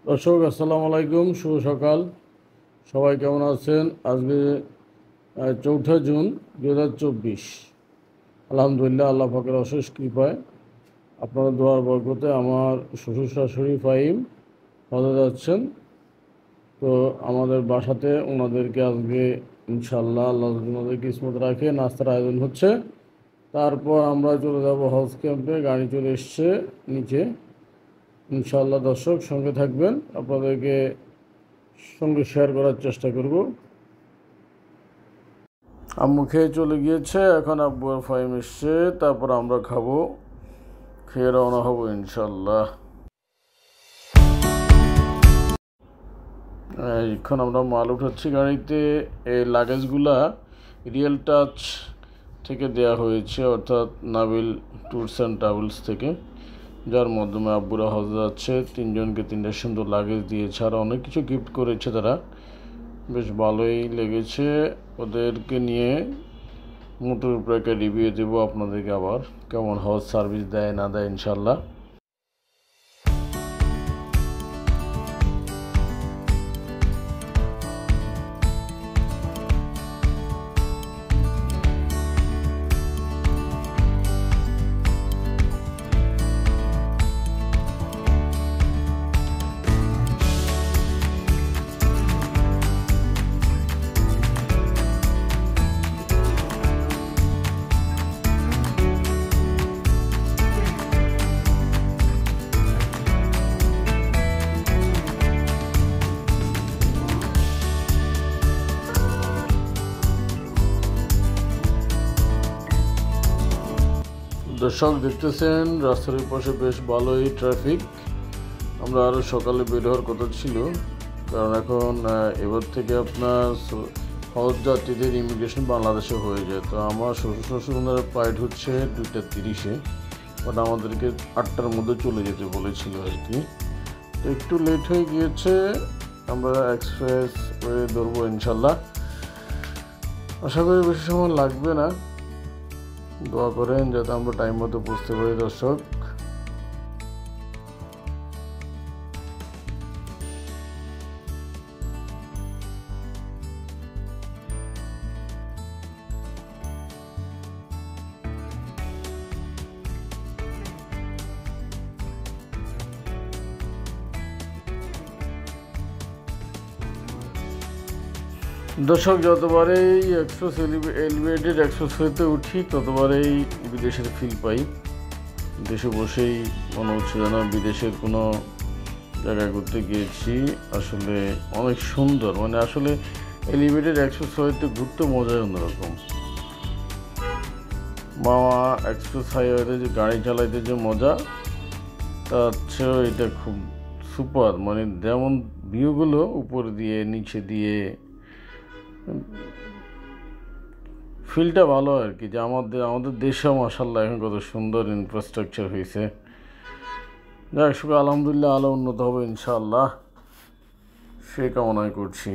দর্শক আসসালামু আলাইকুম, শুভ সকাল। সবাই কেমন আছেন? আজকে 4 জুন 2024। আলহামদুলিল্লাহ, আল্লাহ পাকের অশেষ কৃপায় আপনারা দোয়ার বরকতে আমার শ্বশুর শাশুড়ি ফাহিম হজে যাচ্ছেন। তো আমাদের বাসাতে ওনাদেরকে আজকে ইনশাল্লাহ আল্লাহ যদি ওনাদের কিসমত রাখে নাস্তার আয়োজন হচ্ছে। তারপর আমরা চলে যাব হজ ক্যাম্পে। গাড়ি চলে এসছে নিচে। ইনশাআল্লাহ দর্শক সঙ্গে থাকবেন, আপনাদেরকে সঙ্গে শেয়ার করার চেষ্টা করব। আম্মু খেয়ে চলে গিয়েছে, এখন আব্বু আর ফাহিম এসছে, তারপর আমরা খাবো, খেয়ে রওনা হবো ইনশাল্লাহ। এখন আমরা মাল উঠাচ্ছি গাড়িতে। এই লাগেজগুলা রিয়েল টাচ থেকে দেয়া হয়েছে, অর্থাৎ নাবিল ট্যুরস অ্যান্ড ট্রাভেলস থেকে, যার মাধ্যমে আব্বুরা হজে যাচ্ছে। 3জনকে 3টা সুন্দর লাগেজ দিয়েছে, আর অনেক কিছু গিফট করেছে তারা। বেশ ভালোই লেগেছে। ওদেরকে নিয়ে মোটর উপরে একটা রিভিউ দেবো আপনাদেরকে, আবার কেমন হজ সার্ভিস দেয় না দেয় ইনশাল্লাহ। দর্শক দেখতেছেন রাস্তার পাশে বেশ ভালোই ট্রাফিক। আমরা আরও সকালে বের হওয়ার কথা ছিল, কারণ এখন এবার থেকে আপনার হজ যাত্রীদের ইমিগ্রেশন বাংলাদেশে হয়ে যায়। তো আমার শ্বশুর ওনারা ফ্লাইট হচ্ছে 2:30-এ, বাট আমাদেরকে 8টার মধ্যে চলে যেতে বলেছিল আর কি। তো একটু লেট হয়ে গিয়েছে, আমরা এক্সপ্রেস ওয়ে ধরবো ইনশাল্লাহ। আশা করি বেশি সময় লাগবে না, দোয়া করেন যাতে আমরা টাইম মতো বুঝতে পারি দর্শক। দর্শক যতবারেই এলিভেটেড এক্সপ্রেসওয়েতে উঠি ততবারেই বিদেশের ফিল পাই। দেশে বসেই মনে হচ্ছে যেন বিদেশের কোনো জায়গায় ঘুরতে গিয়েছি। আসলে অনেক সুন্দর, মানে আসলে এলিভেটেড এক্সপ্রেসওয়েতে ঘুরতে মজাই অন্যরকম। মাওয়া এক্সপ্রেস হাইওয়েতে যে গাড়ি চালাইতে যে মজা, তার চেয়েও এটা খুব সুপার। মানে যেমন ভিউগুলো উপর দিয়ে নিচে দিয়ে, ফিলটা ভালো আর কি। যে আমাদের দেশেও মাশাআল্লাহ এখন কত সুন্দর ইনফ্রাস্ট্রাকচার হয়েছে। যাক, শুক্র আলহামদুলিল্লাহ, আলো উন্নত হবে ইনশাআল্লাহ, সে কামনাই করছি।